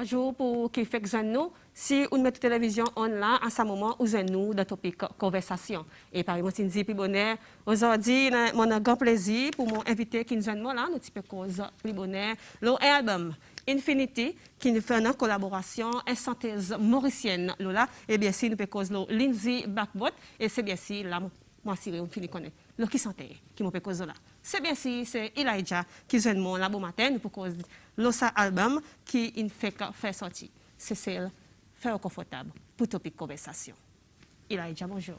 Bonjour pour qui fait que nous. Si on met la télévision on là, à ce moment, où nous de topic conversation. Et par exemple, si on dit plus bonheur, aujourd'hui, mon grand plaisir pour mon invité qui nous là, nous type cause plus bonheur, l'album Infinity qui nous fait une collaboration et synthèse mauricienne là. Et bien si nous peut cause Lindsay Backbot et c'est bien si là moi si on finit connaître. Le qui santé qui me peut cause là. C'est bien si c'est Elijah qui jeune mon là bon matin pour cause l'osa album qui fait sortir. C'est celle faire confortable pour topic conversation. Elijah, bonjour.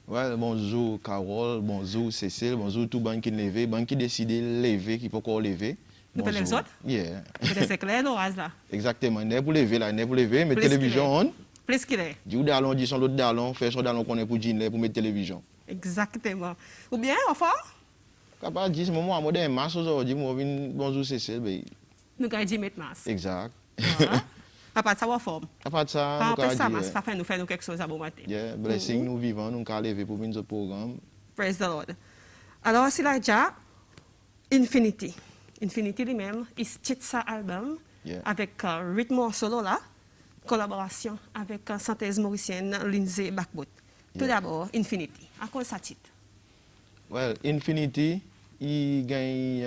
Ouais, bonjour Carole, bonjour Cécile, bonjour tout le monde qui levé, bon qui décide de lever, qui peut encore lever. Nous les autres? Yeah. C'est clair, nous, là. Exactement, n'est pour lever là, n'est pour lever, mais télévision on. Plus qu'il est. Du dallon, dit son l'autre dallon, faire son dallon qu'on est pour dîner pour mettre télévision. Exactement. Ou bien, enfin? Capable de dire, moi, moi, d'un masse aujourd'hui, moi, bonjour Cécile, ben. Nous allons dire mettre masse. Exact. À part de ça, on forme. À part de ça, nous allons dire. Masse, pas faire nous quelque chose à bon matin. Yeah, blessing, nous vivons, nous allons lever pour notre programme. Praise the Lord. Alors, c'est là déjà Infinity. Infinity lui-même, il tient sa album avec rythme solo là, collaboration avec synthèse mauricienne Lindsay Backbot. Tout d'abord, Infinity. À quoi ça titre? Well, Infinity, il gagne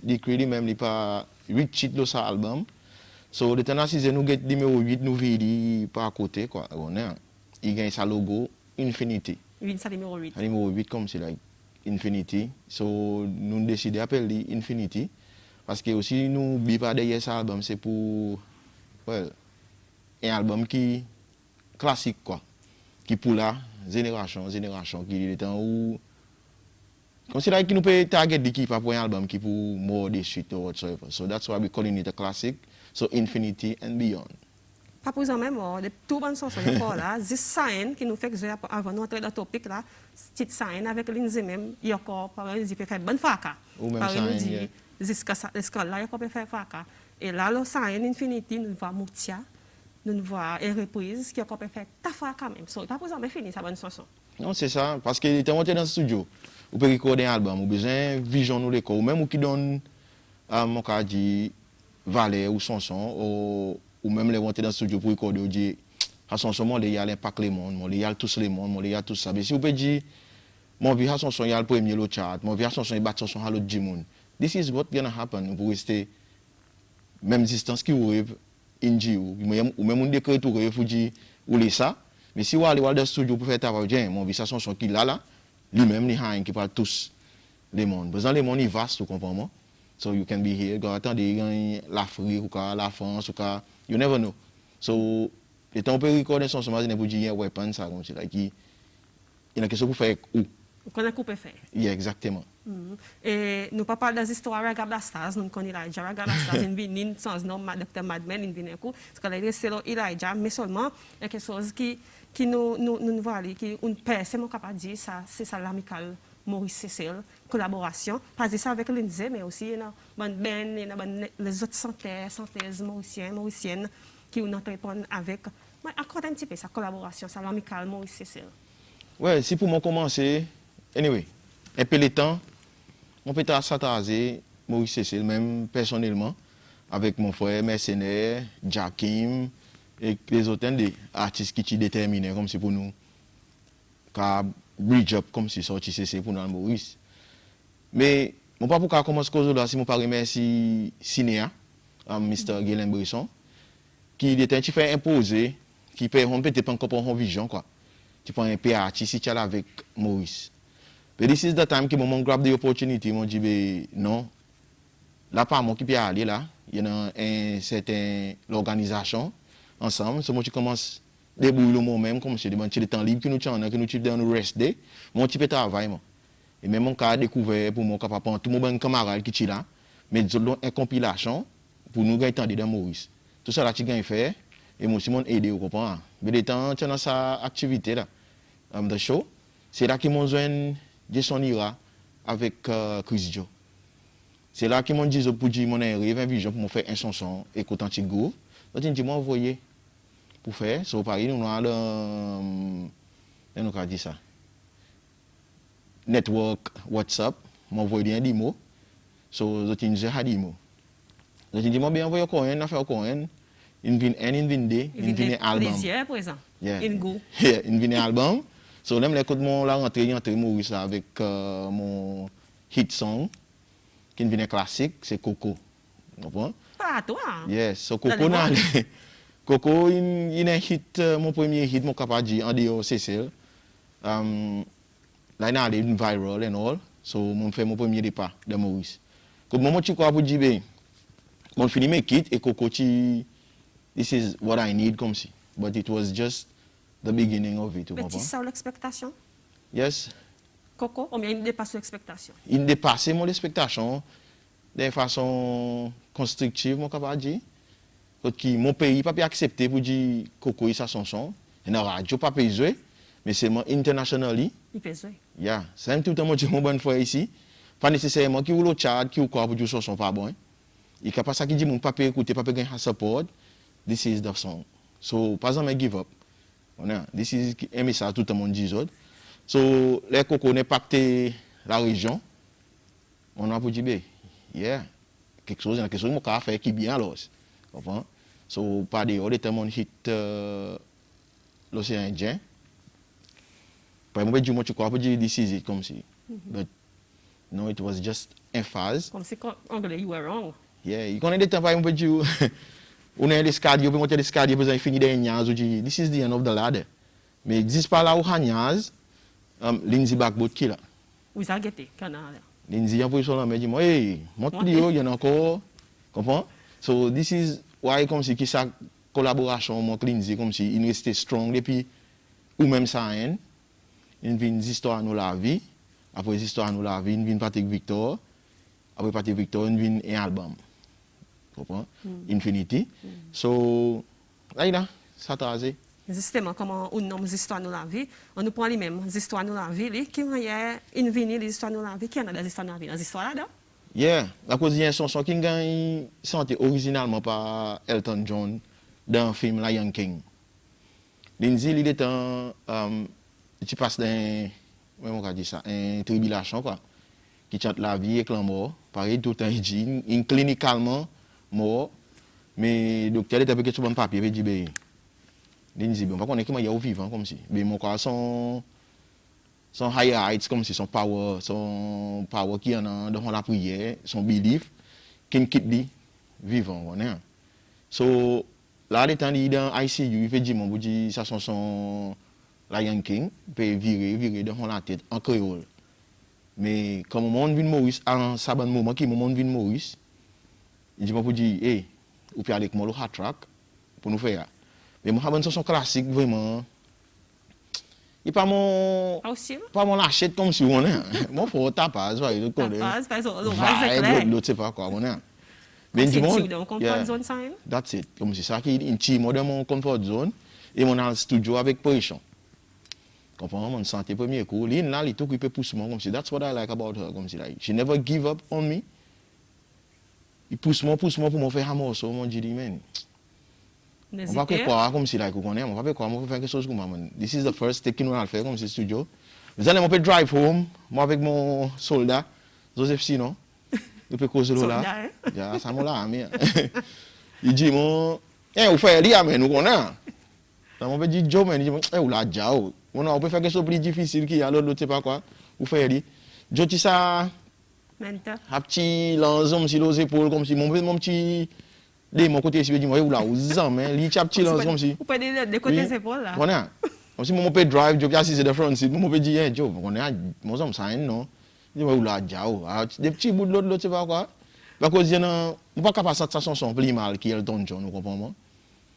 des crédits même, il pas 8 titres de sa album. So, de temps à nous avons numéro 8, nous vivons par côté, quoi. Il gagne sa logo, Infinity. Oui, c'est numéro 8. Numéro 8, comme c'est like Infinity. So, nous décidons d'appeler Infinity. Parce que aussi, nous, pas derrière cet album, c'est pour un album qui classique, quoi. Qui pour la génération, qui est le temps où. Consider que nous pouvons target l'équipe pour un album qui pour more des suites or whatsoever. So that's why we're calling it a classic. So Infinity and Beyond. Pas pour ça même, de tout bonne sens, là, This Sign qui nous fait que avant nous entrer dans le topic là, petite Sign avec Lindsay même, il y a encore, par exemple, il peut faire bonne faca. Ou même Sign, jusqu'à là, il peut faire faca. Et là, le Sign Infinity, nous voit Moutia, nous voit une reprise qui peut faire ta faca même. So, pas pour ça, mais fini, ça bonne chanson. Non, c'est ça, parce qu'il était monté dans le studio. Ou peut recorder un album, ou besoin vision nous les ou même ou qui donne mon cas dit Valet ou Sanson ou même les monter dans le studio pour recorder ou dire à Sanson moi il y a l'impact les monde, moi il y a tous les monde, moi il y a tout ça. Mais si vous pouvez dire mon vie à Sanson il y a le premier le chat, mon vie à Sanson il bat Sanson à l'autre monde. This is what gonna happen pour rester même distance qui vous inji ou même on décret tout faut dire ou les ça. Mais si vous allez dans le studio pour faire travail bien, mon vie à Sanson qui là lui-même, il qui parle tous les mondes. Parce que les mondes, ils vastent, vous comprenez? So you can be here, attendez, l'Afrique, ou la France, ou you never know. So, et on peut recorder son sommet, pour dire, weapon, ça, comme ça, il y a quelque chose pour faire où? Qu'on a coupé faire. Yeah, exactement. Et nous pas parler des histoires de Raga Stars, nous connaissons Elijah. Raga Stars, il vient sans nom, Dr. Madman, il vient coup. Parce que c'est Elijah, mais seulement, il y a quelque chose qui nous voit, qui une paix, c'est mon capable de dire, ça, c'est ça l'amical Maurice Cécile, collaboration. Pas dire ça avec Lindsay, mais aussi, les autres synthèses mauriciennes, qui nous répondent avec. Encore un petit peu, sa collaboration, ça l'amical Maurice Cécile. Ouais, si pour moi commencer, anyway, un peu le temps, on peut s'attarder, Maurice Cécile, même personnellement, avec mon frère mercenaire, Jakim, et les autres des artistes qui sont déterminés comme si pour nous, car bridge up comme si sorti CC pour nous Maurice. Mais mon papa pour commencer cause là si mon père remercie Cinéa, Mr. Galen Brisson, qui était un petit peu imposé, qui peut on peut pas encore en vision quoi. Tu prends un peu artiste si tu avec Maurice. But this is the time que mon grab the opportunity, mon dit non. Là pas moi qui peut aller là, il y a un certain l'organisation ensemble, c'est moi qui commence débrouiller le moi-même comme c'est des temps libre que nous avons que nous type dans nous rest day mon type travail moi et même mon cas découvert pour mon capable tout mon camarade qui est là mais disons une compilation pour nous gagner temps dans Maurice tout ça là tu gagne faire et moi Simon aider vous comprendre mais des temps tu as sa activité là the show c'est là qu'ils m'ont joint Jason Ira avec Chris Joe c'est là qu'ils m'ont dit pour dire mon rêve un vision pour me faire un chanson écoutant Tigo donc ils m'ont envoyé pour faire, so par exemple, nous avons dit ça. Network WhatsApp, m'envoie des mots, so je t'ai dit des mots. Je t'ai dit moi bien envoyer encore un affaire encore un, il vient un, il vient deux, il vient album. Plaisir, par exemple. Yeah. In go. Yeah, il vient album. So, là, l'écoute mon la rentrée Maurice là, avec mon hit song, qui vient classique, c'est Coco. Tu comprends? Pas toi. Yes, so Dans Coco, les Coco, il a un hit, mon premier hit, mon capable de dire, en dehors Cécile. Là, il a allé viral and all. So, mon fait mon premier départ de Maurice. Quand moi, tu crois pour dire, ben, mon fini mes kits et Coco, this is what I need comme si. But it was just the beginning of it, tu Mais tu comprends? sais l'expectation? Yes. Coco, ou bien il dépasse l'expectation? Il dépassait mon expectation de façon constructive, mon capable de dire. Parce que mon pays n'a pas accepté pour dire Coco est sa chanson. Et la radio pas pu jouer, mais c'est internationally. Il peut jouer. Yeah, c'est tout le temps mon bonne frère ici. Pas nécessairement qui ou le Tchad, qui ou quoi pour dire chanson pas bon. Il capable ça qui dit mon papa écouter, papa gain support. This is the song. So pas jamais give up. This is un message tout le monde dit autres. So les Coco impacté la région. On a pour dire yeah, quelque chose mon cas faire qui bien alors. Comprends? So pas de autre temps mon hit l'océan Indien. Par exemple, je me crois dire this is it comme si. But no, it was just emphase. Comme si anglais, you were wrong. Yeah, you connais des temps par exemple, on a l'escalier, on monter l'escalier, on finit des niaz, on dit this is the end of the ladder. Mais existe pas là où hanyaz, Lindsay Backboat qui là. Vous avez guetté, canal. Lindsay a pris son nom et dit moi, hey, monte lui, il y en a encore, comprends? So this is why comme si qui sa collaboration avec Lindsay comme si il restait strong depuis ou même ça hein. Il vient des histoires nous la vie, après des histoires nous la vie, il vient Patrick Victor, après Patrick Victor, il vient un album. Comprends? Infinity. So là, ça tracé. Justement, comment on nomme les histoires de la vie, on nous prend les mêmes histoires de la vie, qui vont inventer les histoires de la vie, qui en a des histoires de la vie, des histoires là-dedans? Yeah, la cause il y a un son qui gagne chanté originalement par Elton John dans le film Lion King. Lindsay, il est un tu passes dans comment on dit ça, une tribulation quoi, qui chante la vie et la mort, pareil tout le temps il dit cliniquement mort, mais le docteur était avec tout bon papier, il dit ben Lindsay, on va connaître comment il est vivant comme si, mais mon quoi son high heights comme si son power qui en a dans la prière, son belief qui quitte lui vivant on est. So là les temps il dans ICU, il fait dire mon bouti ça son Lion King peut virer dans la tête en créole. Mais comme mon monde vient Maurice en sabon moment qui mon monde vient Maurice, il dit pour dire hey, ou puis avec moi le hard track pour nous faire. Mais moi une chanson classique vraiment il pas mon lâchette comme si on est. Moi faut tapage, ouais, je connais. Tapage, parce que l'autre c'est pas quoi on est. Mais du monde dans comfort zone ça. That's it. Comme si ça qui est intime dans mon comfort zone et mon dans studio avec pression. Comprends mon santé premier coup, là il tout occupé pousse moi comme si that's what I like about her comme si like she never give up on me. Il pousse moi pour me faire un morceau, mon dit man. On va croire comme si like on connaît, on va pas croire on faire quelque chose comme moi. This is the first take qu'on va faire comme si studio. Vous allez on peut drive home, moi avec mon soldat Joseph Sino. Il peut causer là. Ya ça mon là mais il dit mon on fait lui amen nous connaît. Ça m'a dit Joe man, il dit ou là jao. On peut faire quelque chose de plus difficile qui a l'autre sais pas quoi. Ou faire lui. Joe tu ça mental. Un petit l'ensemble sur les épaules comme si mon petit de mon côté je dis moi ou là aux hommes lui petit lance comme si ou pas de côté c'est épaules là on a comme si mon peut drive Joe assis sur the front seat mon peut dire Joe on est mon homme ça non dit moi ou là jao des petits bouts de l'autre c'est pas quoi parce que il on pas capable ça chanson plus mal qui Elton John vous comprenez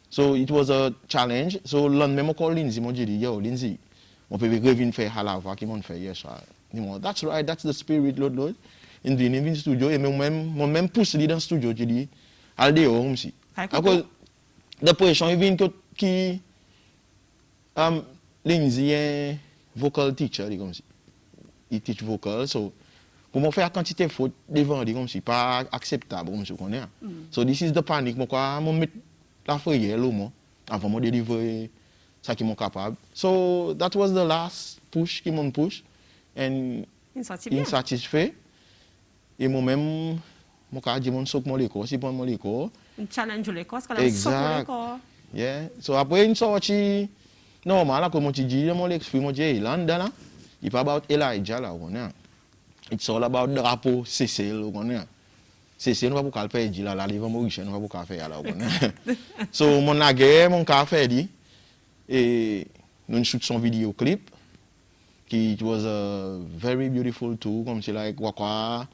so it was a challenge so lendemain mon call Lindsay mon dit yo Lindsay on peut revenir faire halava qui m'ont fait yes dis-moi that's right that's the spirit Lord in the studio et même pousse lui dans studio je dis al dehors comme si à cause de pression il vient qui Lindsay vocal teacher comme si il teach vocal so pour me faire quantité de faute devant lui comme si pas acceptable comme si vous connaissez so this is the panic moi quoi moi mettre la frayeur là moi avant moi délivrer ça qui m'ont capable so that was the last push qui m'ont push and insatisfait et moi-même mon cas dit mon souk mon l'école si bon mon l'école un challenge l'Écosse, quand on sort l'Écosse. Yeah. So après une sortie normale, comme tu dis, mon l'explique, mon Dieu, Irlande là, il pas about Elijah là, on est. It's all about drapeau Cécile, on est. Cécile, on va pas faire dire là, les Maurice, on va pas faire là, on est. So mon guerre, mon café dit, et nous shoot son vidéoclip, qui it was very beautiful too, comme si like quoi,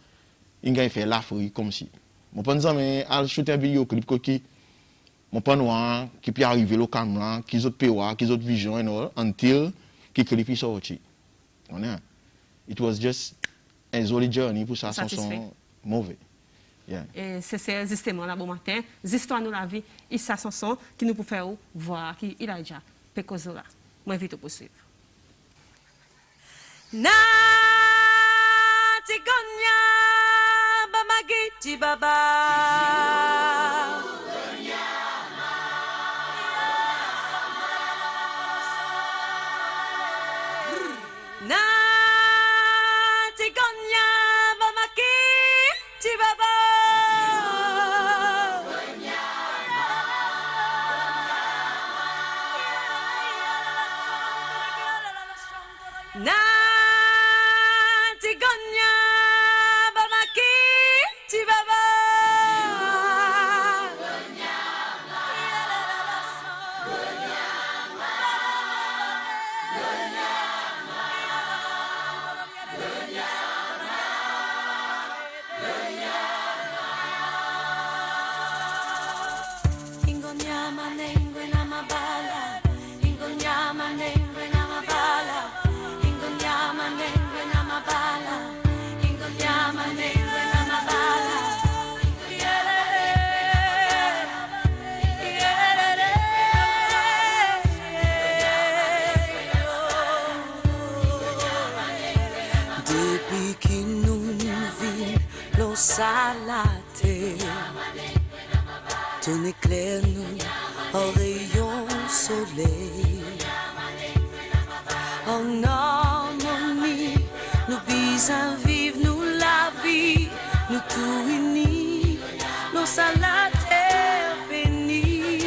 il a fait l'Afrique comme si. Mon pense mais à shooter un vidéoclip qui mon pas noir qui peut arriver au caméra qui autres POA qui autres vision and all until qui clip est sorti. On est. It was just a jolly journey pour ça son mauvais. Yeah. Et c'est justement là bon matin, l'histoire nous la vie, et ça son qui nous peut faire voir qui il a déjà Pekozola. Moi invite pour suivre. Na tigonya bamagiti baba. Na tigonya bamagiti baba. Na tigonya bamagiti baba. Depuis qu'il nous vit l'eau salatée, ton éclair nous au rayon soleil. En harmonie, nous bisons vivre nous la vie, nous tout unis, nous salades bénis.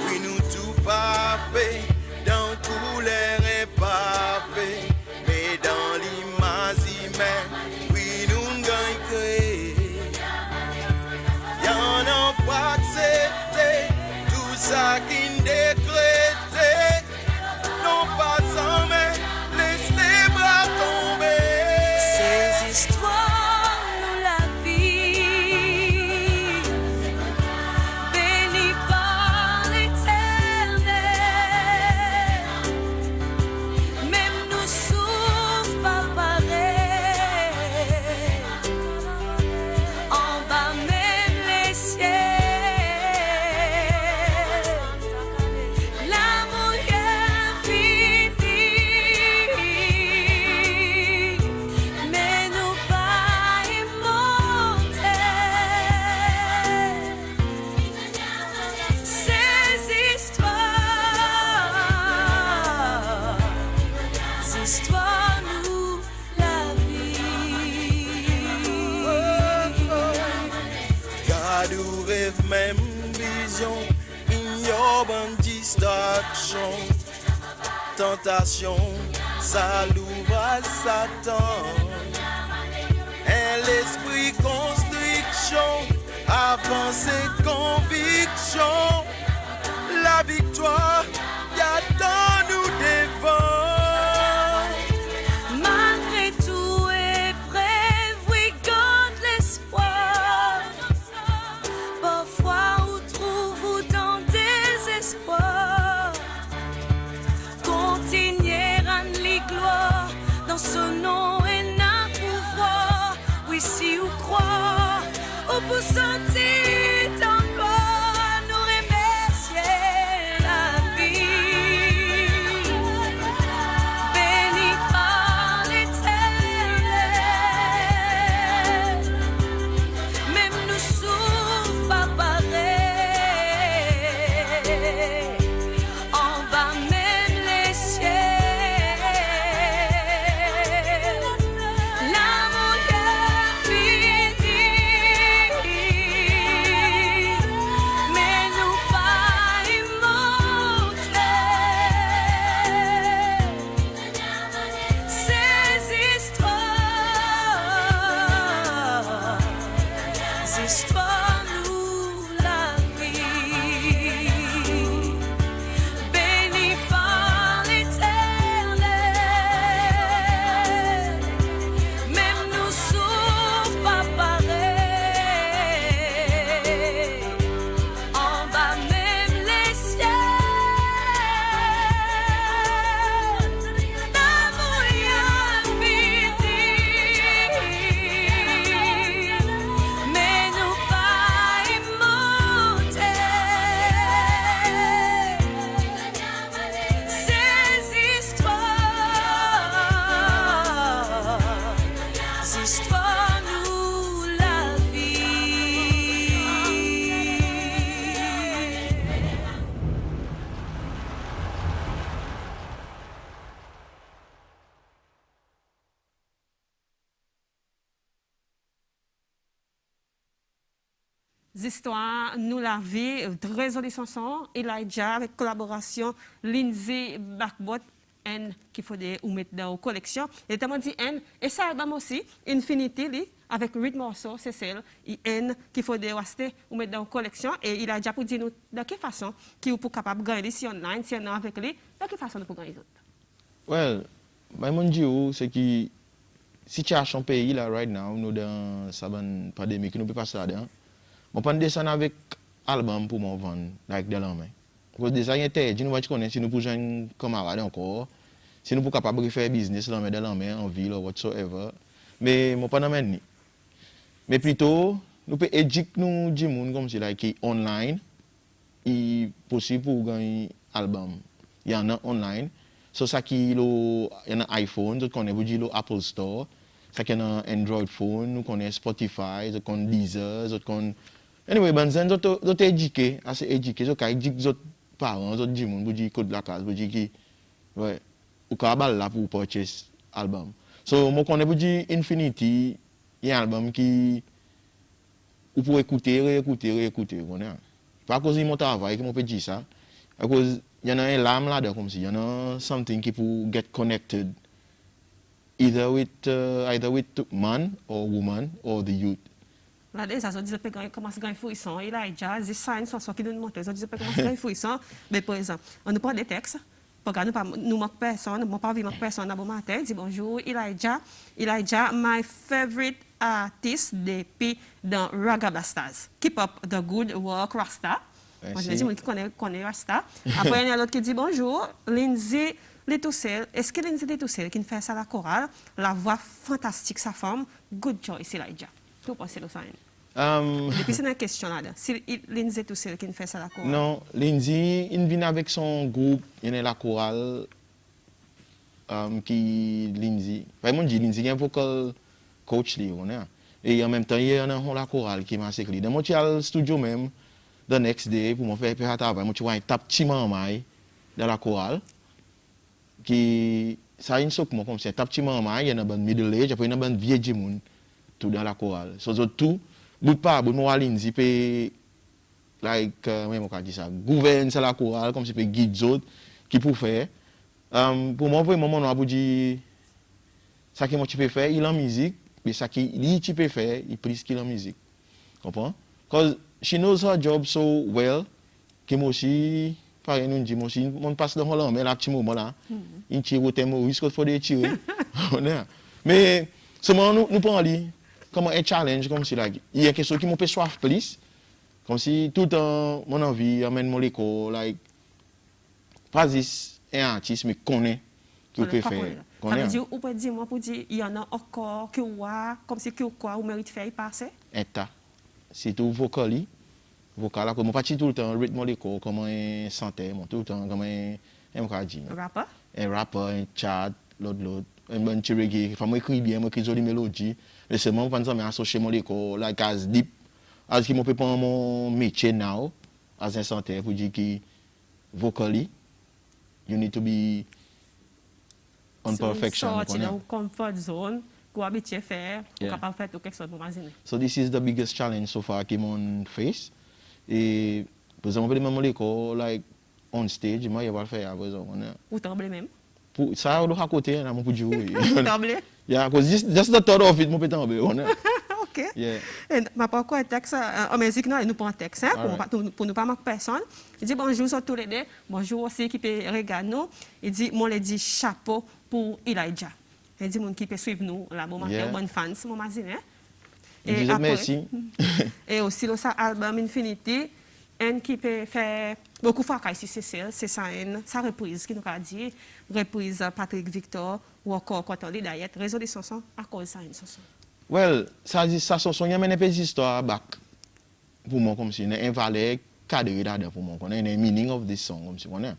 Oui, nous tout parfait, dans couleur et parfait, mais dans l'image humaine, oui, nous gagnons créé. Y'en a pas accepté tout ça qui nous décrétait. Non pas sans mais laisse les bras tomber. Ces histoires nous la vie, bénie par l'Éternel. Même nous souffrons pas pareil, en bas même les cieux. L'amour est infini, mais nous pas immortels. Ces histoires nous la vie. God who rêve même vision, ignore bonne distraction, tentation, ça l'ouvre à Satan. Et l'esprit constriction, avancée conviction, la victoire, y a dans nous devant. Malgré tout épreuve, oui, garde l'espoir. Parfois, où trouve-vous dans désespoir? Continuez à les gloire dans ce nom et n'a pouvoir. Oui, si vous croyez, ou vous sentez en gloire, nous remercier la vie. Béni par l'Éternel, même nous souffrons pas pareil, en bas même les cieux. L'amour est fini, histoires, nous la vie, très jolie chanson, Elijah avec collaboration Lindsay Backbot, N qu'il faut ou mettre dans la collection. Et tellement dit N, et ça album aussi, Infinity, li, avec 8 morceaux, c'est celle, et N qu'il faut rester ou mettre dans la collection. Et il a déjà pour dire nous de quelle façon qui est pour capable de gagner si online, si on est avec lui, de quelle façon nous pouvons gagner d'autres. Well, mon Dieu, c'est que situation pays là right now, nous dans sa bonne pandémie, nous ne pouvons pas ça dedans. On peut descendre avec album pour m'en vendre, like de la main. Parce que déjà, il y a des gens qui connaissent, si nous pouvons un camarade encore, si nous pouvons capable de faire business dans la main, en ville ou whatsoever. Mais moi pas dans ni. Mais plutôt, nous pouvons éduquer nous du monde comme si like online, il possible pour gagner album. Il y en a online. So ça qui il y a un iPhone, nous connaissons le Apple Store, ça qui a un Android phone, nous connaissons Spotify, nous connaissons Deezer, nous connaissons. Anyway, ben c'est nous éduquer, assez éduquer, nous éduquer les parents, les gens pour dire code de la case, pour dire qui ouais, ou capable là pour purchase album. So moi connais pour dire Infinity, il y a un album qui ou pour écouter, réécouter, pas à cause de mon travail que moi peut dire ça, à cause il y en a un lame là comme si il y en a something qui pour get connected either with man or woman or the youth. Là déjà ça dit que commence à gagner fouisson, il a déjà des signes sont qui nous monter, ça dit que commence à gagner fouisson, mais par exemple, on nous prend des textes parce que nous manque personne, moi pas manque personne à bon matin, dit bonjour, Elijah, my favorite artist depuis dans Raga Blasters. Keep up the good work, Rasta. Moi je dis qui connaît Rasta. Après il y a l'autre qui dit bonjour, Lindsay Letoussel. Est-ce que Lindsay Letoussel qui fait ça à la chorale, la voix fantastique sa femme, good choice Elijah. Tout pensez le ça. Depuis c'est une question là. Si Lindsay Letoussel qui fait ça à la chorale. Non, Lindsay il vient avec son groupe, il y a la chorale qui Lindsay. Vraiment dit Lindsay il y a un vocal coach li on est. Et en même temps il y a la chorale qui m'a sécurité. Dans mon studio même the next day pour me faire un travail, moi tu vois un tap petit maman dans la chorale qui ça une souk moi comme ça tap petit maman il y a une bonne middle age après une bonne vieille monde tout dans la chorale. So tout bout pas bout moi Lindsay peut like même on dit ça gouverne ça la chorale comme si peut guide autres qui pour faire pour moi vraiment on a pour dire ça que moi tu peux faire il en musique mais ça qui lui tu peux faire il plus qu'il en musique. Comprends? Because she knows her job so well que moi aussi pareil nous dit moi aussi on passe dans Hollande mais là petit moment là il tire au thème risque de faire tirer mais seulement nous parler comme un challenge comme si là il y a quelque chose qui me fait soif plus comme si tout le temps mon envie amène mon école like pas juste un artiste mais connaît qui peut faire ça veut dire ou peut dire moi pour dire il y en a encore que ouais comme si que quoi ou mérite faire y passer état c'est tout vocal là comme pas tout le temps rythme l'écho comme un santé tout le temps comme un rappeur un chat l'autre un bon reggae enfin moi écrit bien moi écrit jolie mélodie mais seulement pas ça mais associer mon l'écho like as deep as qui me peut prendre mon métier now as un santé pour dire que vocally you need to be on perfection sortir dans comfort zone pour habituer faire pour capable faire quelque chose pour imaginer. So this is the biggest challenge so far que mon face et par exemple même l'école like on stage moi il va le faire par exemple ou trembler même pour ça on doit côté là mon pour jouer trembler yeah because just the thought of it mon peut trembler OK yeah et ma pas quoi texte en musique non nous prend texte hein pour ne pas manquer personne il dit bonjour sur tous les deux bonjour aussi équipe regarde nous il dit mon le dit chapeau pour Elijah il dit mon qui peut suivre nous là bon matin bonne fans mon magazine et après merci et aussi le album Infinity un qui peut faire beaucoup de fois ici c'est ça sa reprise qui nous a dit reprise Patrick Victor ou encore quand on lit d'ailleurs résolution à cause ça une chanson. Well, ça chanson il y a une petite histoire back pour moi comme si un valet cadré là-dedans pour moi connaît un meaning of this song comme si on est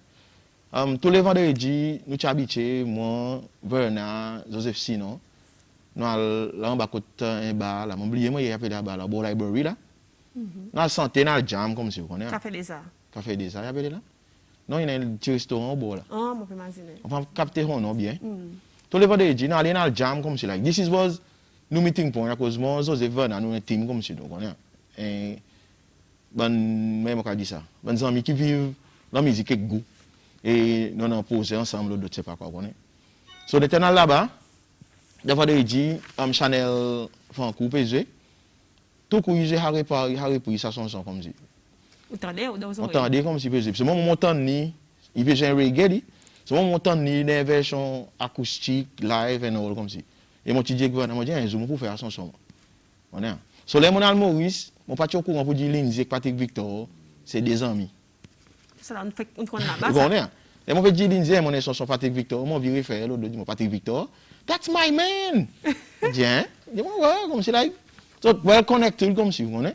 tous les vendredis nous habitués moi Verna Joseph Sino nous là on va côté un bar là m'oublier moi il appelle là bar là Bo Library là na santé na jam comme si on connaît café des arts il appelle là non il y a un petit restaurant au bord là moi peux imaginer on va capter non bien tous les vendredis nous aller dans le jam comme si like this is was nous meeting point à cause moi Joseph Verna nous un team comme si on connaît et même on dit ça. Bonnes amis qui vivent la musique avec goût. Et nous avons posé ensemble d'autres, je sais pas quoi connaît. So, l'éternel là-bas, d'abord il dit, Chanel Franco PG, tout coup il a réparé pour sa chanson comme ça. Vous entendez ou dans vos On oreilles? entendait comme si PG. C'est mon montant ni, il veut un reggae, c'est mon montant ni des versions acoustiques, live et all comme ça. Et mon petit Dieu m'a dit, un zoom pour faire la chanson. On est. So, les mon Maurice, mon pas au courant pour dire Lindsay et Patrick Victor, c'est des amis. Ça là, on connaît là-bas. Vous connaissez? Et mon petit Lindsay, mon chanson Patrick Victor, mon viré fait, l'autre dit, mon Patrick Victor, that's my man! Bien. Je dis, ouais, comme si là. So, well connected comme si, vous connaissez?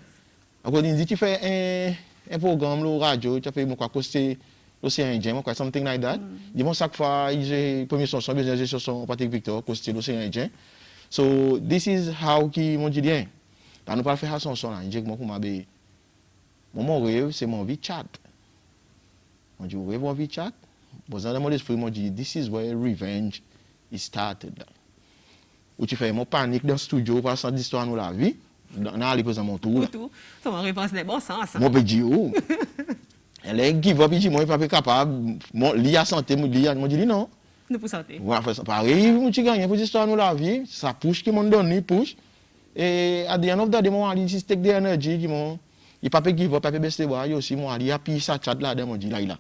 Alors, Lindsay, tu fais un programme, le radio, tu fais mon quoi, coster l'océan Indien, quoi, something like that. Dis, bon, chaque fois, j'ai première chanson, deuxième chanson Patrick Victor, coster l'océan Indien. So, this is how qui m'ont dit, bien. Là, nous pas faire la chanson là. Il dit que moi, mon rêve, c'est mon vie chat. On dit, rêve, mon vie chat. Bon, dans mon esprit, on dit, this is where revenge is started. Où tu fais mon panique dans le studio, parce que l'histoire nous la vie. Dans les présents, mon tour. C'est une réponse de bon sens. Mon petit, oh. Elle est give up, il dit, moi, il n'est pas capable. L'IA à santé, l'IA, moi, dit, non. Nous pour santé. Voilà, pareil, mon petit gagne, pour l'histoire nous la vie. Ça push, qui m'ont donné, il push. Et à the end of the day, moi, il dit, take the energy, qui m'ont. Il pas peut give up, pas peut baisser les bras, il aussi, moi, il a pris sa chat là, moi, dit, là, il a.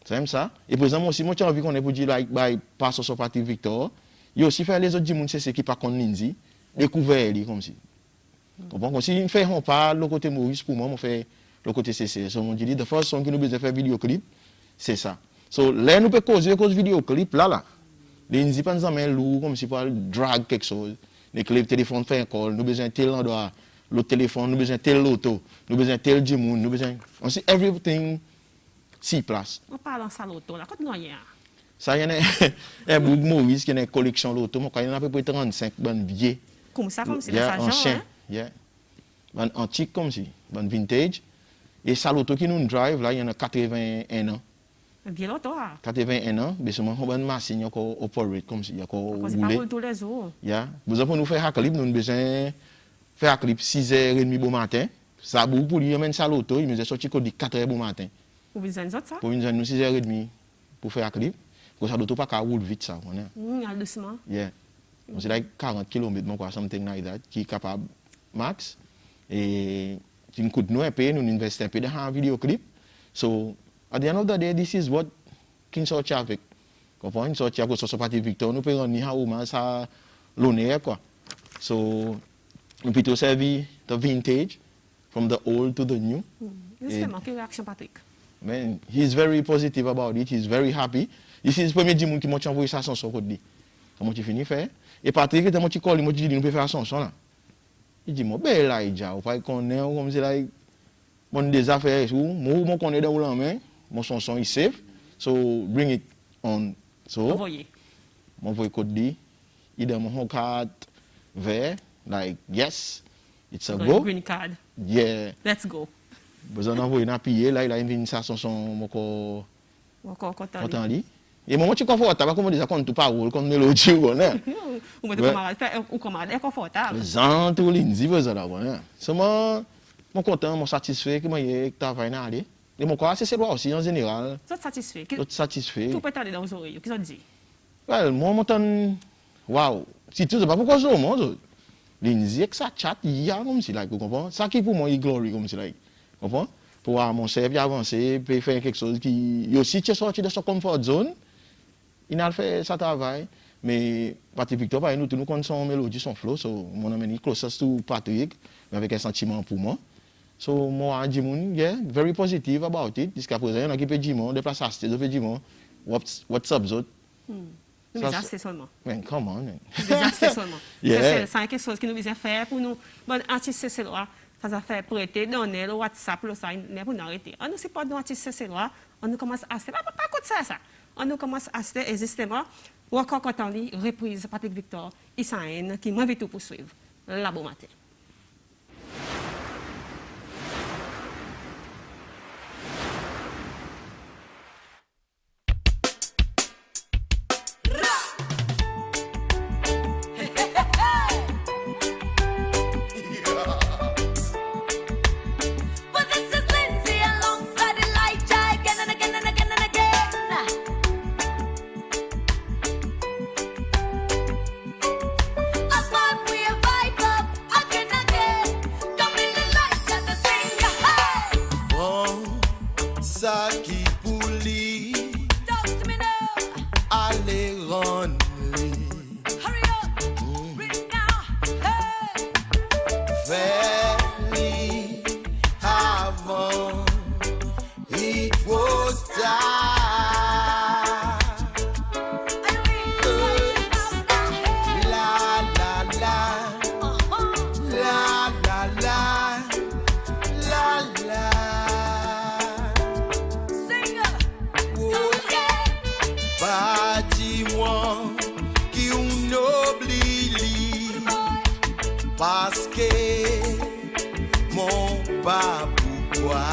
C'est même ça. Et pour exemple, aussi, moi, j'ai envie qu'on ait pour dire, like, by Pastor sur Patrick Victor, il aussi fait les autres gens, c'est qui pas contre Lindsay, découvert, comme si. Donc, si il fait, on parle, le côté Maurice, pour moi, on fait le côté CC. So, on dit, the first song que nous besoin faire vidéoclip, c'est ça. So, là, nous pouvons causer vidéoclip, là. Lindsay, par exemple, est lourd, comme si pour drag quelque chose. Les clips, téléphone, fait un call, nous besoin tel endroit, l'autre téléphone, nous besoin tel auto, nous besoin tel Jimoun, nous besoin. On sait everything. 6 places. On parle en salle auto, là, quand nous rien. Ça, il y a un bout de Maurice qui a une collection d'auto, il y en a à peu près 35 bonnes vieilles. Comme ça, comme si Il y a ça ancien, bon antique comme si, bon vintage. Et ça, l'auto qui nous drive, là, il y en a 81 ans. Bien l'auto, hein. 81 ans, mais seulement, on a une machine qui operate comme si, il y a C'est pas pour tous les jours. Vous avez nous faire un clip, nous avons besoin de faire un clip 6h30 bon matin. Ça, pour lui, il y a ça l'auto, il nous a sorti 4h bon matin. Pour besoin de ça? Pour nous 6h30 pour faire un clip. Parce que ça l'auto pas qu'à rouler vite, ça. Doucement. C'est like 40 km, quoi, something like that, qui est capable max. Et tu nous coûtes nous un peu, nous investissons un peu dans un vidéoclip. So, at the end of the day, this is what King Sorti avec. Comprends? King Sorti avec ce parti Victor, nous pouvons rendre hommage à l'honneur, quoi. So, nous pouvons servir the vintage, from the old to the new. Justement, quelle réaction, Patrick? Man, he's very positive about it, he's very happy. Ici, c'est le premier dimanche qui m'a envoyé sa chanson. Comment tu finis faire? Et Patrick, quand tu colles, il m'a dit, nous pouvons faire la chanson là. Il dit, moi, ben là, il dit, on va connaître, comme c'est là, bon, des affaires, moi, connais dans la main, mon chanson est safe, so bring it on. So, envoyé. Mon voix code dit, il donne mon card vert, like, yes, it's a go. Green card. Yeah. Let's go. Besoin d'envoyer un pied, là, il a une sa chanson, mon corps. Content. Et moi, tu es confortable, comme on dit, ça compte tout parole, comme mélodie, ou non? Ou camarade est confortable. Zant ou Lindsay, vous avez là, c'est moi, content, moi satisfait, que moi, il travaille dans aller. Et mon corps, c'est aussi, en général. Vous êtes satisfait? Vous êtes satisfait. Tout peut être dans vos oreilles. Qu'est-ce que vous dites? Well, moi, mon temps, waouh, si tu sais pas pourquoi je moi, Lindsay, avec sa chat, il y a comme si, là, vous comprenez? Ça qui pour moi, il glory, comme si, là, vous comprenez? Pour avoir mon chef, avancer, puis faire quelque chose qui. Il aussi, tu es sorti de son comfort zone. Il a fait sa travail. Mais Patrick Victor, nous connaissons son mélodie, son flow. So, mon ami closest to Patrick, mais avec un sentiment pour moi. So, moi, Jimon, yeah, very positive about it. Jusqu'à présent, on a qui peut Jimon, déplace à Sté, de Jimon. What's up, Zot? Nous besoin c'est seulement. Man, come on, man. Nous besoin c'est seulement. Yeah. C'est quelque chose que nous besoin faire pour nous. Bon, artiste c'est là. Ça fait prêter, donner le WhatsApp, le ça, mais pour nous arrêter. On nous sait pas de artiste c'est là. On nous commence à acheter. Pas contre ça. On nous commence à acheter et justement, ou encore quand on lit reprise Patrick Victor, Isaïn, qui m'invite tout pour suivre. La bon matin. But this pas dis-moi qui on oublie parce que mon pas pourquoi.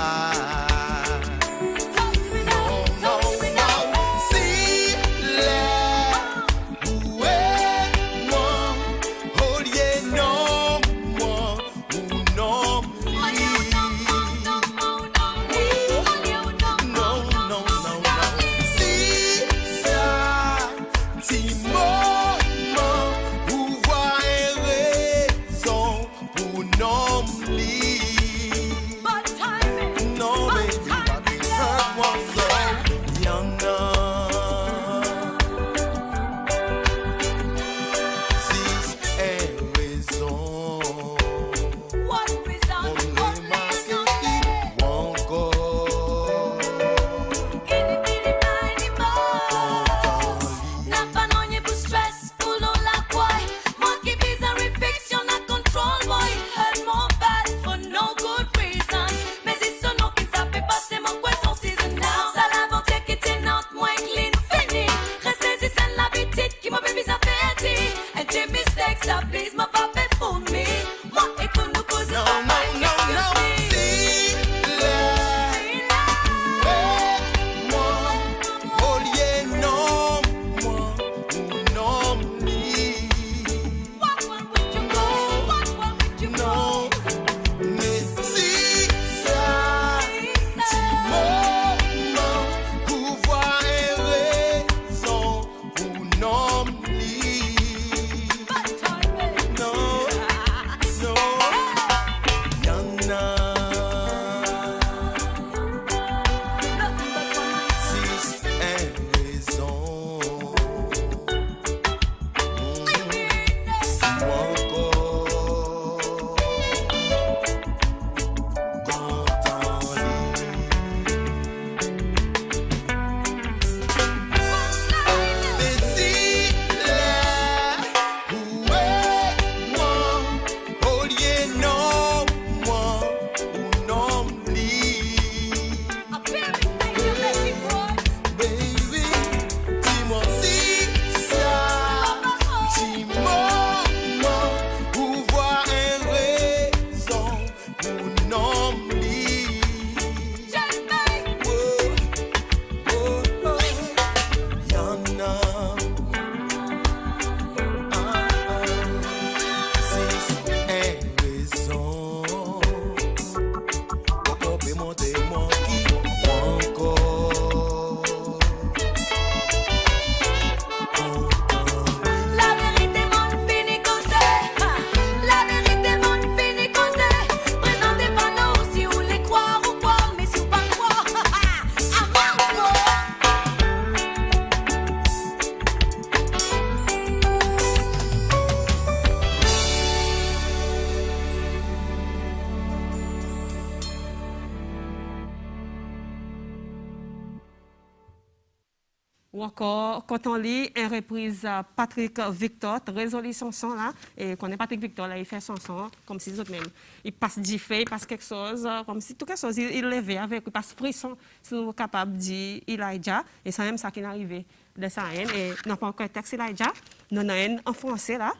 Ou encore, quand on lit une reprise Patrick Victor, résolu son son là, et qu'on est Patrick Victor là, il fait son son comme si les autres même. Il passe du fait, il passe quelque chose, comme si tout quelque chose, il levait avec, il passe frisson, si nous sommes capables de dire Elijah, et c'est même ça qui est arrivé de ça, et non pas encore texte Elijah, nous avons en français là.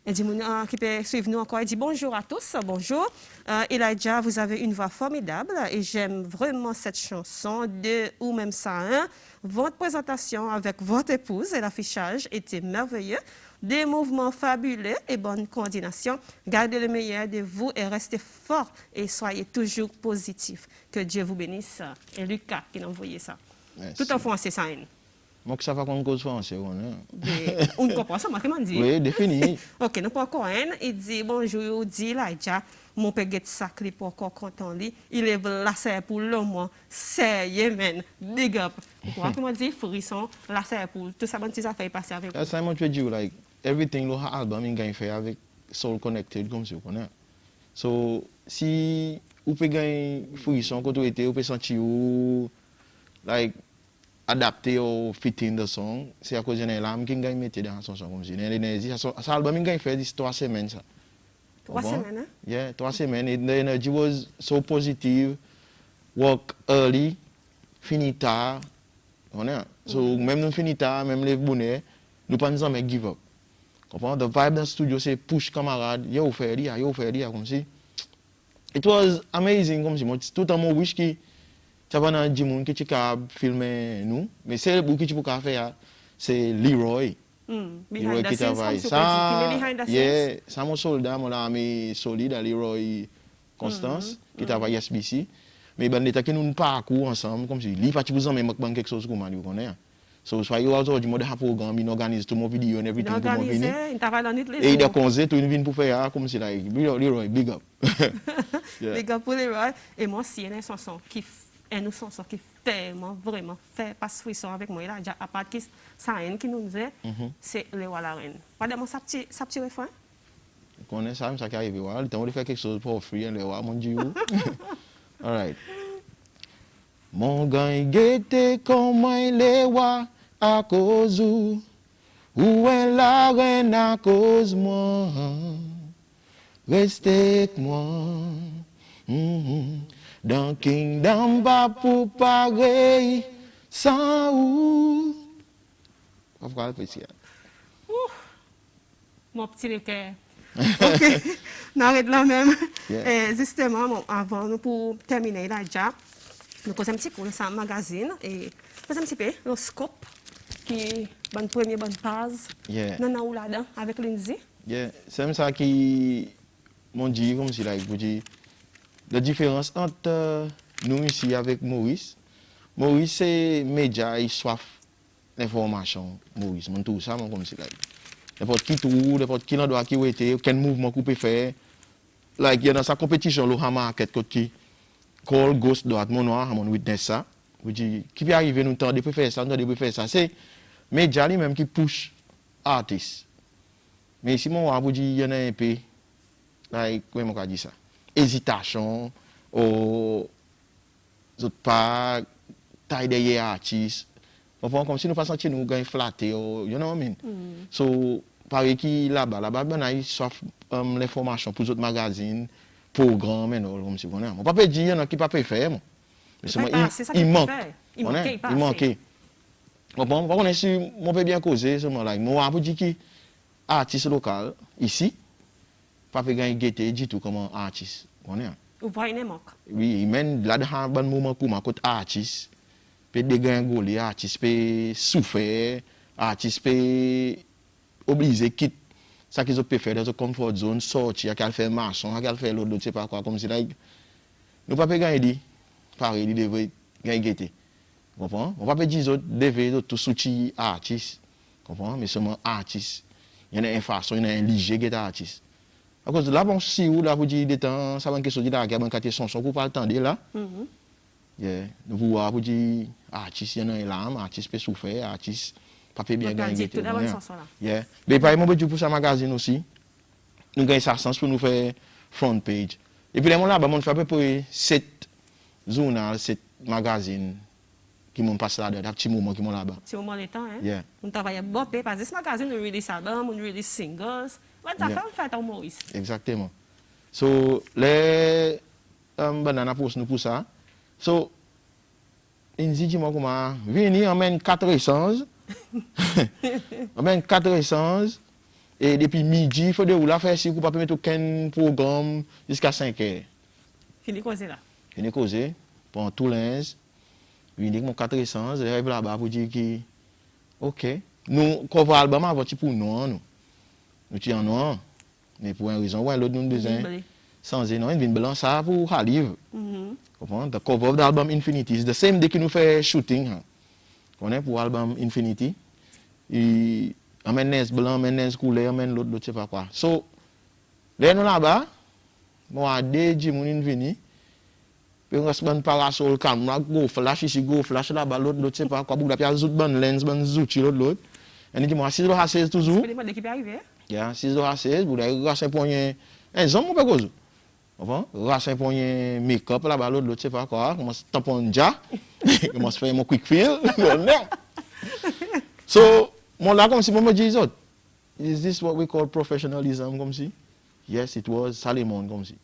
Il dit, qui peut suivre nous encore, il dit bonjour à tous, bonjour. Elijah, vous avez une voix formidable et j'aime vraiment cette chanson de ou même ça. Hein? Votre présentation avec votre épouse et l'affichage était merveilleux. Des mouvements fabuleux et bonne coordination. Gardez le meilleur de vous et restez fort et soyez toujours positif. Que Dieu vous bénisse. Et Lucas qui a envoyé ça. Merci. Tout en français, ça. Moi, ça va qu'on cause français. On comprend ça, moi, comment dire? Oui, défini. Ok, nous pas encore un. Il dit bonjour, il dit Elijah, mon père get sacré pour encore content lui. Il est là, c'est pour l'homme. C'est Yemen. Big up. Pourquoi comment dire frisson, là c'est pour tout ça, bonne petite affaire passer avec vous. That's how much we do, like, everything, le album, il gagne fait avec Soul Connected, comme ça, vous connaissez. So, si vous pouvez gagner frisson, quand vous êtes, vous pouvez sentir, like, adapté au fitting de son, c'est à cause de l'âme qui gagne mettre dans son son comme ça. L'énergie, ça album il gagne fait 3 semaines ça. 3 semaines, hein? Yeah, 3 semaines. And the energy was so positive. Work early, fini tard, So, même nous finita, même les bonnets, nous pas nous jamais give up. Comprends? The vibe dans le studio, c'est push camarade, yo faire dia, comme si. It was amazing, comme si. Moi, tout le temps, moi, wish que tu vas dans le gym, que tu peux filmer nous. Mais c'est le bout que tu peux faire, c'est Leroy. Behind the qui scenes, travaille. comme Ça, behind the scenes. yeah, ça, mon soldat, mon ami solide, Leroy Constance, qui travaille à SBC. Mais ben, l'état que nous parcours ensemble, comme si, lui, pas tu vous en même quelque chose comme vous connaissez. So, soit il aujourd'hui, moi, un programme, il organise tout mon vidéo et everything pour moi venir. Il travaille dans les Et il a conseillé tout une vie pour faire, comme si, like, Leroy, big up. Yeah. Big up pour Leroy. Et moi, si il y a une chanson qui une chanson qui fait vraiment fait passe frisson avec moi là, à part qui ça qui nous dit, c'est Le Roi la Reine. Pas de mon ça petit refrain. Vous connaissez ça, ça qui arrive, voilà. Le temps de faire quelque chose pour offrir, le roi, mon Dieu. All right. Mon gars, guette comment il est roi à cause où est la reine à cause moi. Restez avec moi. Dans Kingdom, pas pour pareil, sans où. On va faire ça. Mon petit cœur. Ok, on arrête là même. Yeah. Et justement, bon, avant, nous pour terminer là, déjà, nous posons un petit peu dans le magazine et posons un petit peu le scope qui est une première bonne base. Yeah. Nous avons là-dedans avec Lindsay. Yeah. C'est ça qui m'ont dit, comme si, like, vous dites, la différence entre nous ici avec Maurice. Maurice, c'est média, il soif d'information. Maurice, mon tout ça, mon comme si, like. N'importe qui tout, n'importe qui endroit qui était, quel mouvement qu'on peut faire. Like, il y a dans sa compétition, le market qui call ghost droite, mon noir, mon witness ça. Vous dites, qui peut arriver, nous tendez pour faire ça, nous tendez pour faire ça. C'est média lui-même qui push artistes. Mais si mon vous dit, il y en a un peu, like, comment on dit ça? Hésitation, aux autres pas, taille derrière artistes. Comme si nous ne pas sentir nous gagner flatté, you know what I mean? So, pareil qui là-bas, ben, ils soif l'information pour les autres magazines, programmes, et tout, comme si vous ne pas dire, il y en a qui ne peuvent pas faire. Mais il manque. Il manque. On est sûr, on peut bien causer, moi, pour dire que artiste local, ici, pas peut gagner guetter du tout comme artiste. Vous voyez, il manque. Oui, même là-dedans, un moment comme un côté artiste. Peut dégringoler, artiste peut souffrir, artiste peut obliger quitter ça qu'ils ont pu faire dans une comfort zone, sortir, qu'elle fait marchand, qu'elle fait l'autre, je sais pas quoi, comme si là, nous pas gagner, pareil, il devrait gagner gaieté. Comprends? On va pas dire autres devait tout soutenir artiste, comprends? Mais seulement artiste. Il y en a une façon, il y en a un léger qui est artiste. À cause de là, bon, si vous là vous dites des temps, ça va une question de la guerre, un quartier son, vous pas le temps de là. Yeah. Nous voulons vous dire, artiste, il y en a un lame, artiste peut souffrir, artiste, pas peut bien gagner. Yeah. Mais par exemple, pour ce magazine aussi, nous gagnons ça sens pour nous faire front page. Et puis, là, on fait à peu près 7 journaux, 7 magazines qui m'ont passé là-dedans, petit moment qui m'ont là-bas. Petit moment de temps, hein? Yeah. On travaille beaucoup, parce que ce magazine, nous release albums, nous release singles. Ça fait un Maurice. Exactement. So, les bananes pour nous pour ça. So, il dit moi comment venir emmène 4 essences. Emmène 4 essences et depuis midi, il faut de la faire si vous pas mettre aucun programme jusqu'à 5 heures. Fini causer là. Fini causer pour tout linge. Venir mon 4 essences et là-bas pour dire que OK, nous cover album avant pour nous. Nous tiens noir. Mais pour une raison ou l'autre nous besoin sans non, une blanc ça pour un livre. Comprends? The cover of the album Infinity is the same day que nous fait shooting. On est pour l'album Infinity. Et amène nez blanc, amène nez couleur, amène l'autre, je sais pas quoi. So, là nous là-bas, moi deux Jimoun vini. Puis on se prend parasol caméra, go flash ici, go flash là-bas, l'autre, je sais pas quoi. Beaucoup de zout ban lens, ban zouti l'autre. Et dit moi 6 à 16 toujours. C'est l'équipe arrivée. Yeah, 6 à 16, vous avez rassé un poignet. Un homme ou pas cause. Rassé un poignet make-up là-bas, l'autre, je sais pas quoi. Commence à tamponner déjà. Commence à faire mon quick fill. So, mon là comme si moi me dis autres. Is this what we call professionalism comme si? Yes, it was Salimon comme si.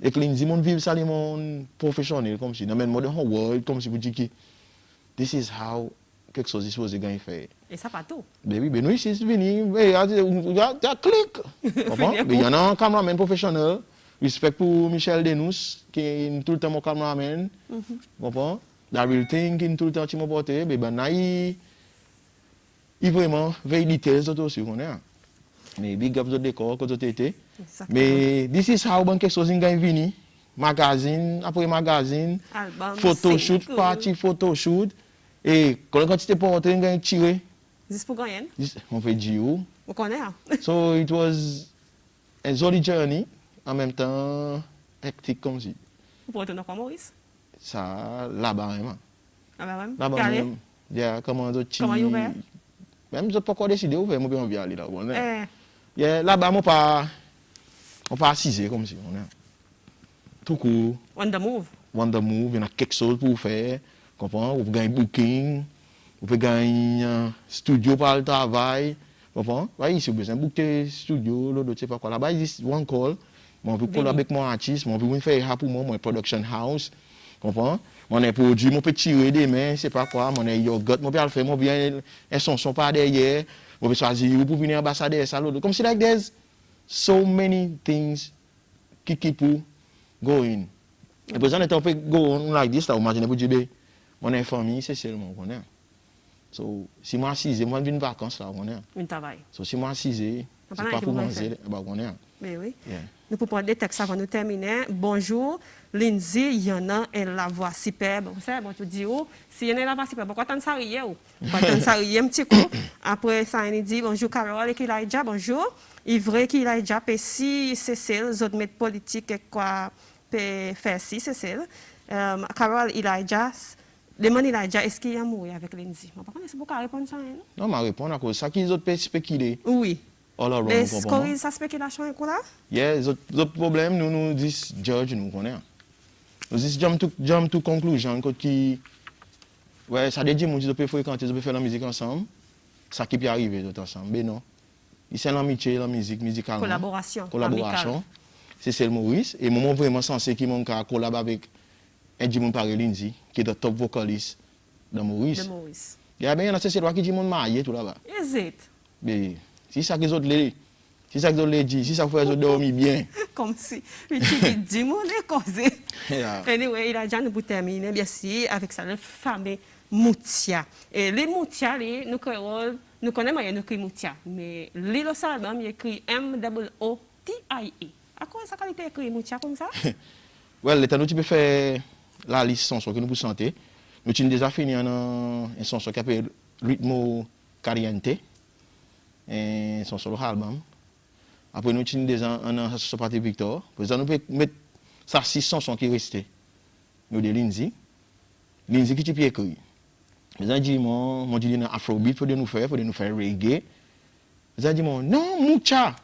Et que Lindsay mon vive Salimon professionnel comme si. Dans le modern world comme si vous dites que this is how quelque chose supposé gagner faire. Et ça pas tout. Ben oui, ben nous ici, c'est fini. Il y a clic. Comprends? Mais il y en a un cameraman professionnel. Respect pour Michel Denous, qui est tout le temps mon cameraman. Comprends? Daryl Ting, qui est tout le temps qui m'a porté. Ben, il vraiment veille details aussi, on est. Mais big up de décor, quand tu étais. Mais this is how quelque chose gagne vini. Magazine, après magazine, Album, photoshoot, single. party photoshoot. Et quand tu t'es porté, on gagne tiré. Juste pour gagner. On fait Gio. On connaît. Hein? So it was a jolly journey, en même temps hectique comme si. Vous pouvez retourner quoi, Maurice? Ça, là-bas, vraiment. Ah bah même. Là-bas, Carré. même. Yeah, comment d'autres Comment il ouvert? Même je n'ai pas encore décidé ouvert, moi, bien aller là. On est. Eh, Yeah, là-bas, on pas assisé comme si. On est. Tout court, on the move. Wonder Move, il y a quelque chose pour faire. Comprends? Vous pouvez gagner booking, vous pouvez gagner studio pour le travail. Comprends? Ouais, ici, vous besoin de booker studio, l'autre, je sais pas quoi. Là-bas, il y a one call. Moi, je peux avec mon artiste, moi, je peux faire pour moi, mon production house. Comprends? Mon est produit, mon peut tirer des mains, je sais pas quoi. Mon est yogurt, mon peut le faire, mon bien, un son pas derrière. Mon peut choisir pour venir ambassadeur, ça, l'autre. Comme si, like, there's so many things qui keep you going. Et pour ça, on peut go on like this, là, imagine pour dire, mon est famille, c'est seulement qu'on est. So, si moi assise, moi je viens de vacances là, on est. Un travail. So, si moi assise, c'est pas pour manger, bah on est. Mais oui. Yeah. Nous pouvons prendre des textes avant de terminer. Bonjour, Lindsay, Yana et la voix superbe. Vous savez, bon, tu dis, oh, si Yana et la voix superbe, pourquoi t'en sais ou? Pourquoi t'en sais un petit coup? Après ça, il dit, bonjour, Carole et Kilaïdja, bonjour. Ivre, Kilaïdja, Pessi, Cécile, autres maîtres politiques et quoi, faire si, Cécile. Carole, Elijah, demande Elijah, est-ce qu'il a mouru avec Lindsay? Je ne sais pas si vous pouvez répondre à ça. Non, ma réponse à cause ça qu'ils autres spéculer. Oui. All around, Mais vous est-ce comprenez? que ça spéculation est quoi là? Yeah, les autres problèmes, nous disons, judge, nous connaissons. Nous disons, jump to conclusion, qui, ouais, ça dit, nous peut fréquenter, nous peut faire la musique ensemble. Ça qui peut arriver tout ensemble. Mais non. C'est l'amitié, la musique, musicalement. Collaboration. C'est celle Maurice. Et moi, vraiment censé qui m'ont collaboré avec un Jimon Paré Lindsay, qui est le top vocaliste de Maurice. De Maurice. Il y a bien un Cécile qui dit mon marié tout là-bas. Is it? Mais si ça que les autres les dit, si ça fait les autres dormir bien. Comme si, tu dis, mon est causé. Yeah. Anyway, il a déjà nous pour terminer, bien sûr, avec ça, le fameux Moutia. Et les Moutia, nous connaissons, nous écrit Moutia. Mais l'île Salbam, il écrit M-O-O-T-I-E. À quoi ça qualité écrit Moutia comme ça? Well, l'état nous tu peux faire la liste chansons que nous pouvons chanter. Nous avons déjà fini une chanson qui s'appelle Ritmo Caliente. Et son solo album. Après nous avons déjà un chanson Parti Victor. Pour ça nous pouvons mettre ça 6 chansons qui restent. Nous de Lindsay. Lindsay qui tu peux écrire. Nous avons dit mon dit Afrobeat pour nous faire reggae. Nous avons dit non Moucha.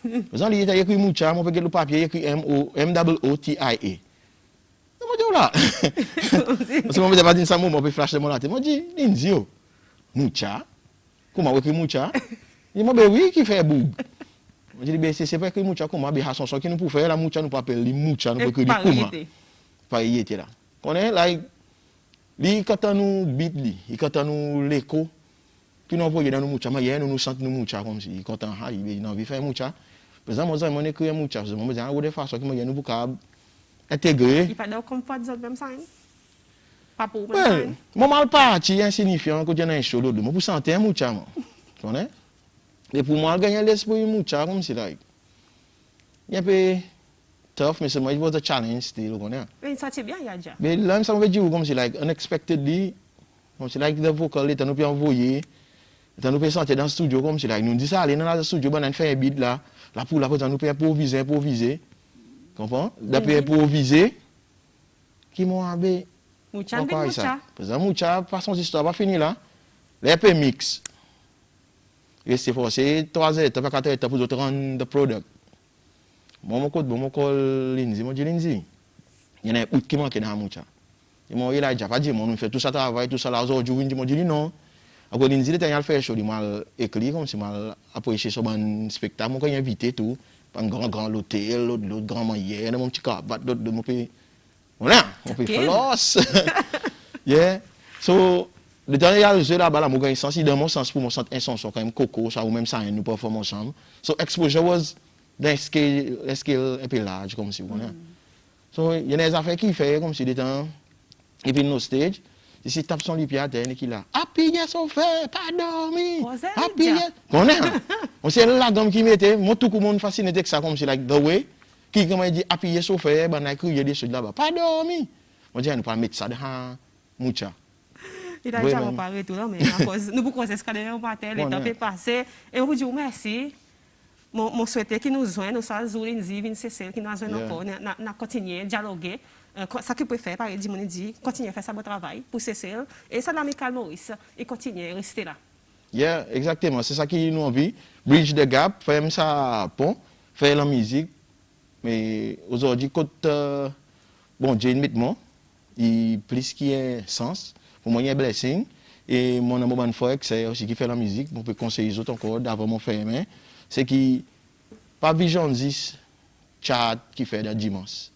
Nous avons écrit Moucha, mon peut le papier écrit M-O-O-T-I-A. Je dis là. Parce que moi je pas dit ça moi peut flasher mon latte. Moi dit Lindsay Moucha. Comment écrit Moucha? Il m'a dit oui qui fait boub. Je dis ben c'est pas écrit Moucha comment ben la chanson qui nous pour faire la Moucha nous pas appeler Moucha nous peut écrire comment. Pas y était là. Connaît like li quand nous beat li, il quand nous l'écho qui nous envoyer dans nous Moucha, mais nous chante nous Moucha comme si quand on a il envie faire Moucha. Par exemple moi j'ai écrit Moucha, je me dis ah de façon qui nous pour capable intégrer. Il pas de comfort zone même ça. Pas pour même Well, moi mal parti insignifiant que j'ai un show l'autre, moi pour sentir Moucha moi. Tu connais? Et pour moi gagner l'esprit Moucha comme si like. Il un peu tough, mais it was a challenge still, connais? Mais ça c'est bien il y a déjà. Mais là ça me dit comme si like unexpectedly comme si like the vocal est nous peut envoyer nous peut sentir dans le studio comme si like nous dit ça aller dans le studio on fait un beat là pour la nous peut improviser. Comprends? D'après improviser qui m'ont abé Moucha ben Moucha. Parce que Moucha façon histoire pas fini là. Les peu mix. Et c'est forcé 3 heures, 4 heures pour te rendre le product. Moi call Lindsay, moi dis Lindsay. Il y en a un qui manque dans Moucha. Et moi il a déjà pas dit moi nous fait tout ça travail tout ça là aujourd'hui moi dis non. Après Lindsay il a fait show il m'a écrit comme si mal apprécié sur un spectacle moi quand il invité tout un grand l'hôtel l'autre grand manière mon petit cravate d'autres mon pays voilà on peut floss. Yeah. So Le temps il y a le jeu là-bas, là, moi, sens, dans mon sens, pour mon sens, un sens, quand même, coco, ça, ou même ça, nous performons ensemble. So, exposure was d'un scale un peu large, comme si vous voyez. So, il y a des affaires qui fait comme si des temps, et puis nos stage, ici, tape son lipier à terre, et qui là, happy yes, on fait, pas dormi, happy yes. On est, on sait la gamme qui mettait, moi, tout le monde fasciné avec ça, comme si, like, the way, qui, comme il dit, happy yes, on fait, ben, il y a des choses là-bas, pas dormi. On dit, nous pas mettre ça dans moucha. Il a déjà reparé tout là, mais nous pouvons causer ce qu'on matin, le temps est passé. Et on vous dit merci. Mon souhaite qui nous joigne, nous sommes Zoulinzi, Vincecel, qui nous joignent encore, nous continuer, dialoguer. Ça que peut faire, par exemple, dit, continuer à faire ça bon travail pour Cécile. Et ça, l'amical Maurice, et continuer à rester là. Yeah, exactement. C'est ça qui nous envie. Bridge the gap, faire ça pont, faire la musique. Mais aujourd'hui, quand bon, Dieu met moi, il plus qu'il y a sens. Pour moi, il y a un blessing. Et mon amour de foi, c'est aussi qui fait la musique. On peut conseiller les autres encore d'avoir mon frère. C'est qui, pas Vision 10, chat qui fait de dimanche.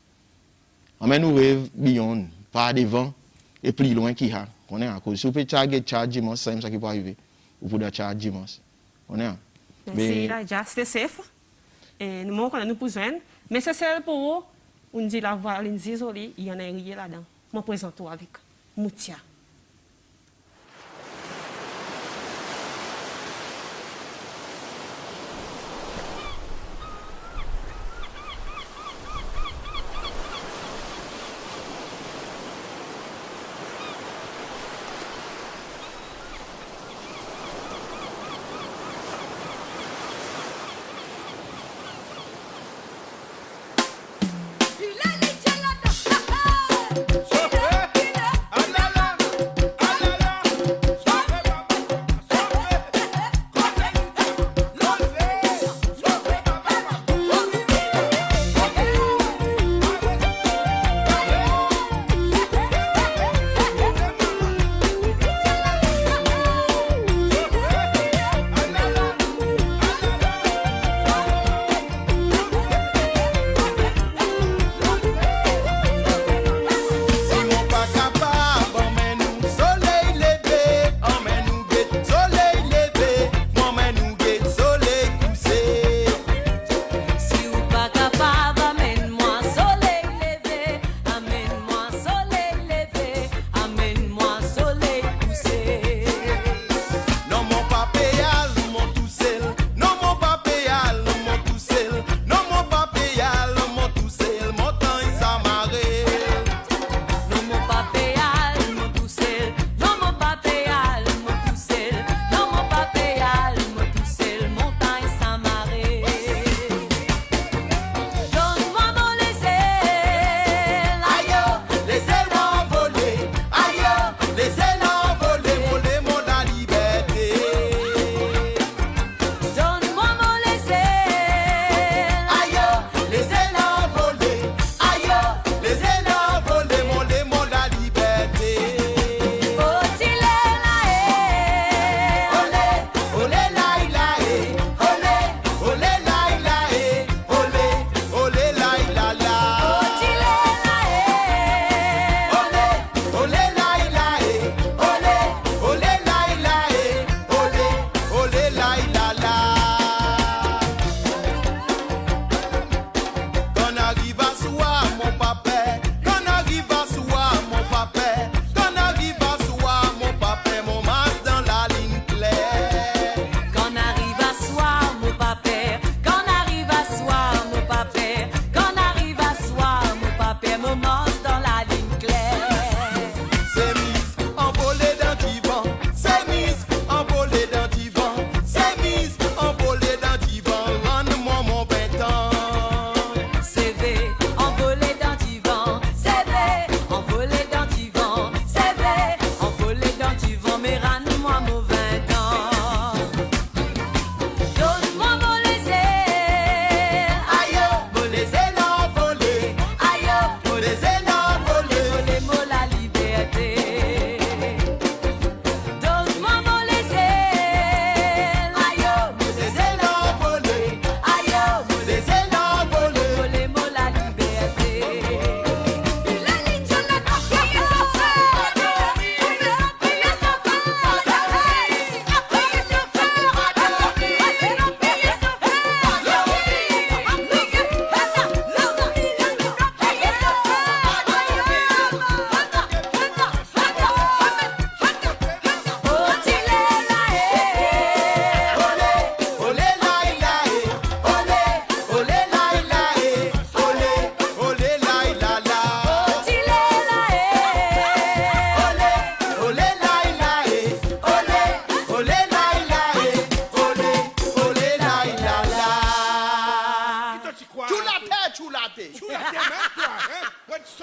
On met nous rêve beyond, pas devant et plus loin qui a. On est encore. Si vous pouvez target chat dimanche, c'est ça qui peut arriver. Vous pouvez chat dimanche. On est. Merci, là, c'était safe. Et nous, nous besoin. Mais c'est celle pour vous. On dit la voix, on dit désolé, il y en a rien là-dedans. Je me présente avec Moutia. Chauffeur, ah là là.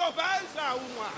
sauvage là ou moi.